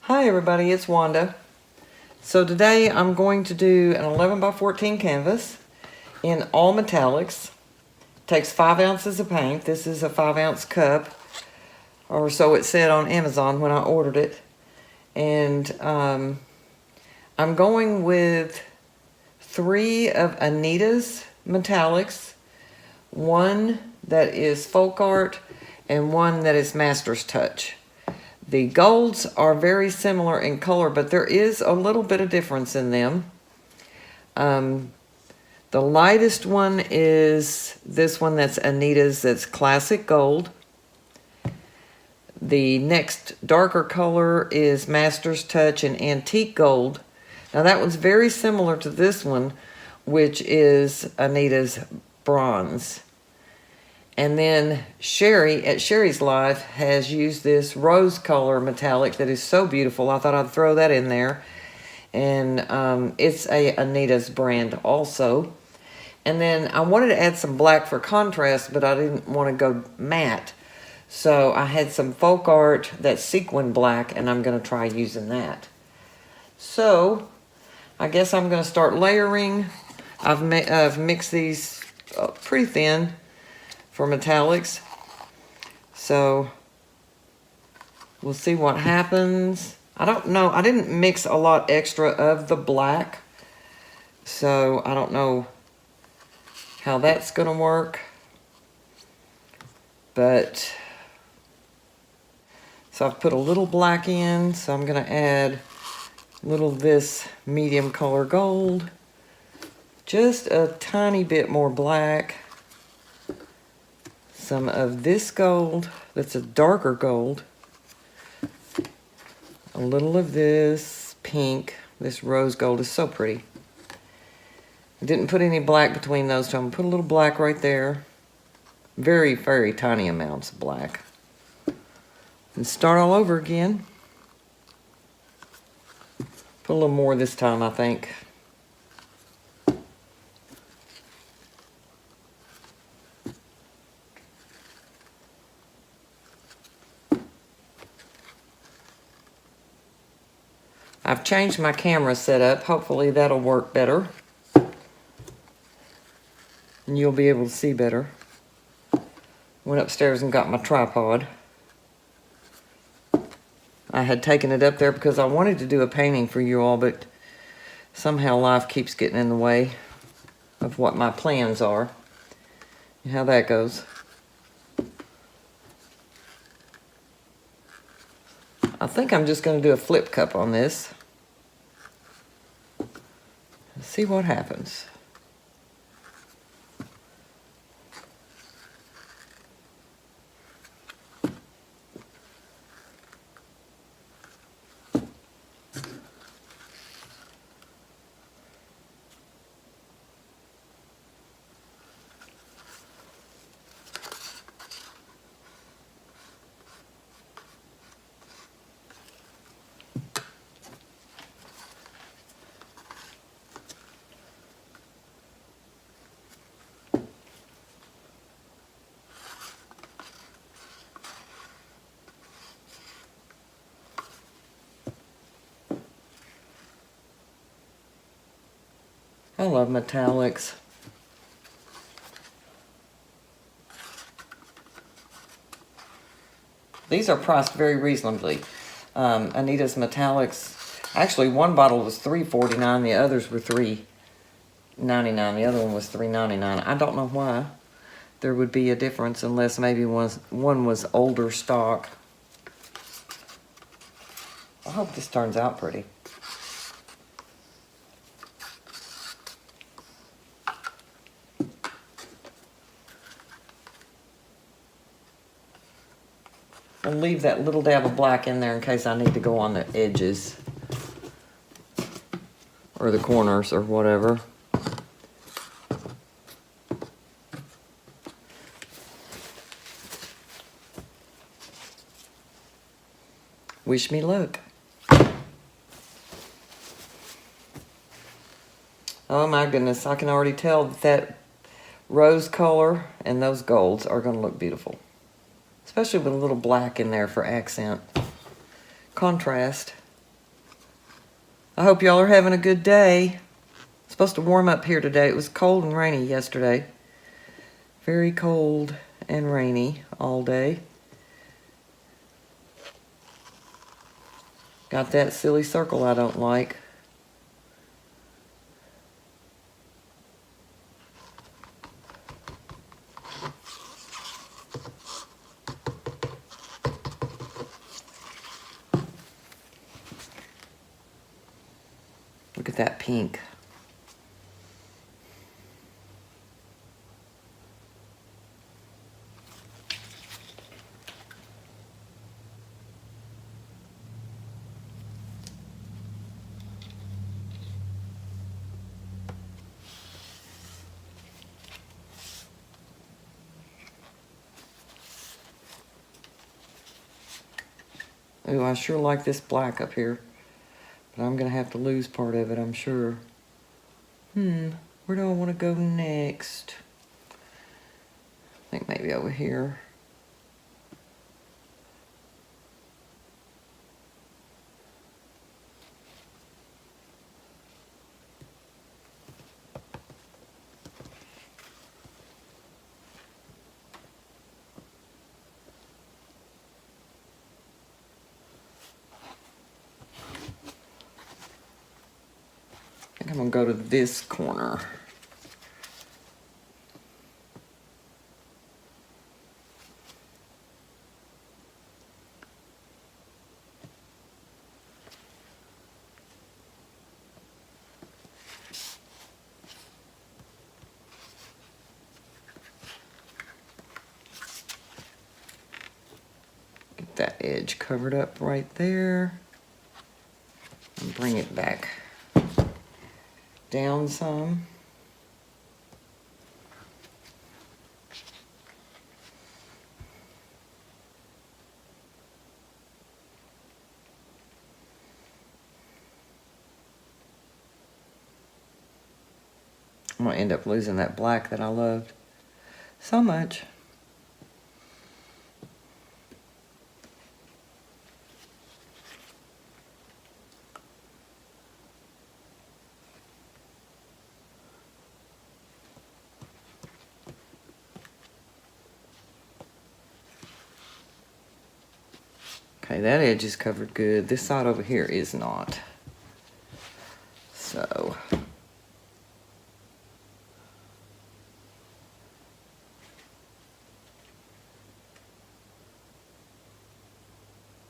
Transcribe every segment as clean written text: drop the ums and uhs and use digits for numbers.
Hi everybody, it's Wanda. So today I'm going to do an 11 by 14 canvas in all metallics. It takes 5 ounces of paint. This is a 5-ounce cup, or so it said on Amazon when I ordered it. And I'm going with 3 of Anita's metallics, 1 that is FolkArt, and 1 that is Master's Touch. The golds are very similar in color, but there is a little bit of difference in them. The lightest one is this one that's Anita's, that's classic gold. The next darker color is Master's Touch and Antique Gold. Now that one's very similar to this one, which is Anita's Bronze. And then Sherry, at Sherry's Life, has used this rose color metallic that is so beautiful. I thought I'd throw that in there. And it's a Anita's brand also. And then I wanted to add some black for contrast, but I didn't want to go matte. So I had some FolkArt that's Sequin black, and I'm going to try using that. So I guess I'm going to start layering. I've mixed these pretty thin for metallics, so we'll see what happens. I don't know, I didn't mix a lot extra of the black, so I don't know how that's gonna work, but so I've put a little black in, so I'm gonna add a little of this medium color gold, just a tiny bit more black, some of this gold that's a darker gold, a little of this pink. This rose gold is so pretty. I didn't put any black between those two. I'm gonna put a little black right there. Very, very tiny amounts of black. And start all over again. Put a little more this time, I think. I've changed my camera setup. Hopefully that'll work better. And you'll be able to see better. Went upstairs and got my tripod. I had taken it up there because I wanted to do a painting for you all, but somehow life keeps getting in the way of what my plans are. And how that goes. I think I'm just going to do a flip cup on this. Let's see what happens. I love metallics. These are priced very reasonably. Anita's metallics, actually one bottle was $3.49, the others were $3.99, the other one was $3.99. I don't know why there would be a difference unless maybe one was older stock. I hope this turns out pretty. I'll leave that little dab of black in there in case I need to go on the edges or the corners or whatever. Wish me luck. Oh my goodness, I can already tell that rose color and those golds are going to look beautiful. Especially with a little black in there for accent. Contrast. I hope y'all are having a good day. It's supposed to warm up here today. It was cold and rainy yesterday. Very cold and rainy all day. Got that silly circle I don't like. Look at that pink. Ooh, I sure like this black up here. But I'm gonna have to lose part of it, I'm sure. Where do I want to go next? I think maybe over here. I think I'm gonna go to this corner. Get that edge covered up right there. And bring it back down some. I'm gonna end up losing that black that I loved so much. Okay, that edge is covered good. This side over here is not. So.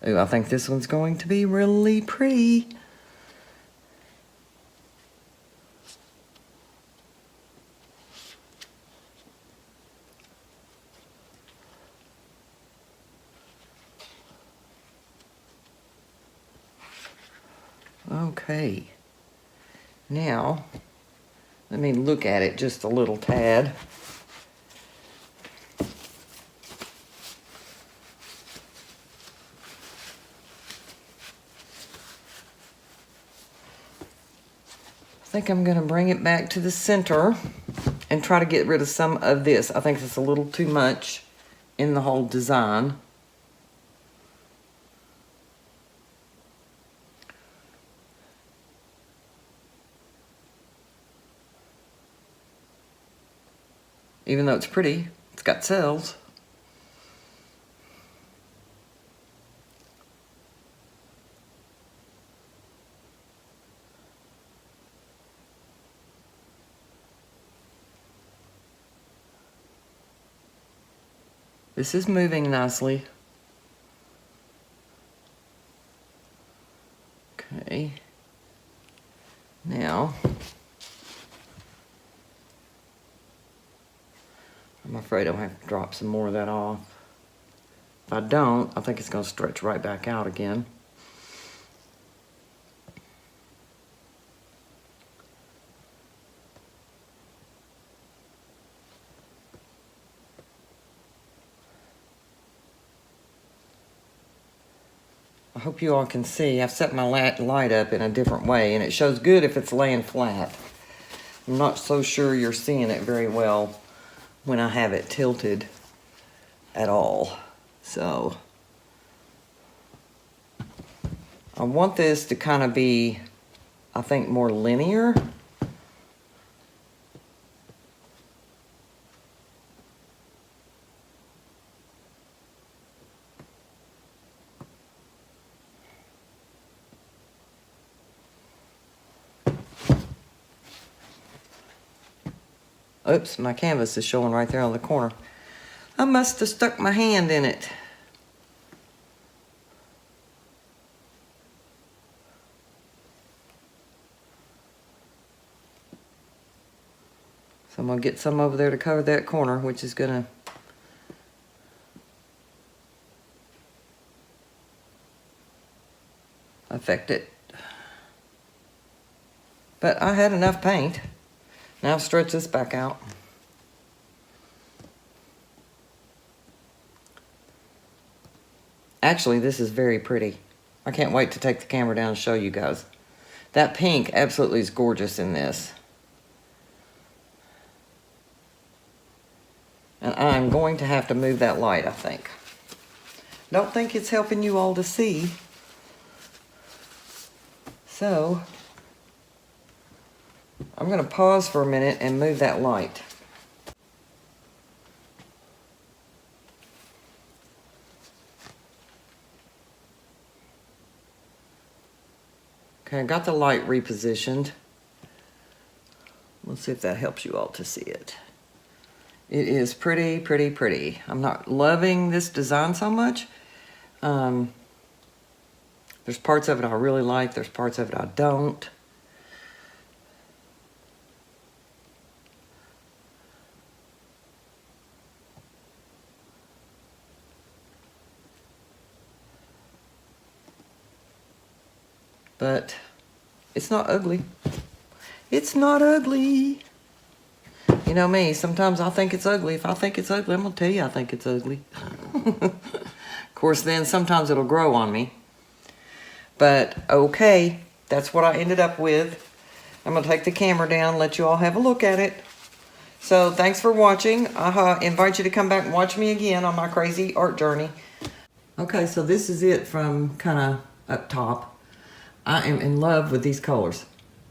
Ooh, I think this one's going to be really pretty. Okay, now let me look at it just a little tad. I think I'm gonna bring it back to the center and try to get rid of some of this. I think it's a little too much in the whole design. Even though it's pretty, it's got cells. This is moving nicely. Okay. Now, I'm afraid I'll have to drop some more of that off. If I don't, I think it's going to stretch right back out again. I hope you all can see. I've set my light up in a different way, and it shows good if it's laying flat. I'm not so sure you're seeing it very well when I have it tilted at all. So I want this to kind of be I think, more linear. Oops, my canvas is showing right there on the corner. I must have stuck my hand in it. So I'm gonna get some over there to cover that corner, which is gonna affect it. But I had enough paint. Now stretch this back out. Actually, this is very pretty. I can't wait to take the camera down and show you guys. That pink absolutely is gorgeous in this. And I'm going to have to move that light, I think. Don't think it's helping you all to see. So, I'm going to pause for a minute and move that light. Okay, I got the light repositioned. Let's see if that helps you all to see it. It is pretty, pretty, pretty. I'm not loving this design so much. There's parts of it I really like. There's parts of it I don't. But it's not ugly. It's not ugly. You know me, sometimes I think it's ugly. If I think it's ugly, I'm gonna tell you I think it's ugly. Of course, then sometimes it'll grow on me. But okay, that's what I ended up with. I'm gonna take the camera down, let you all have a look at it. So thanks for watching. I invite you to come back and watch me again on my crazy art journey. Okay, so this is it from kind of up top. I am in love with these colors.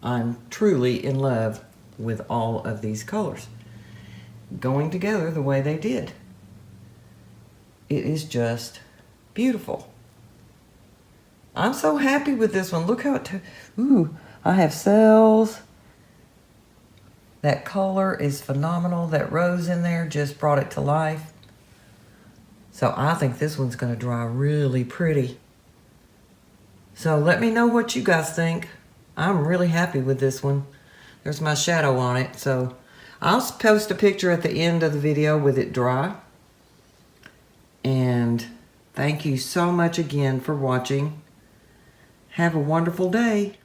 I'm truly in love with all of these colors going together the way they did. It is just beautiful. I'm so happy with this one. Look how it, ooh, I have cells. That color is phenomenal. That rose in there just brought it to life. So I think this one's gonna dry really pretty. So let me know what you guys think. I'm really happy with this one. There's my shadow on it. So I'll post a picture at the end of the video with it dry. And thank you so much again for watching. Have a wonderful day.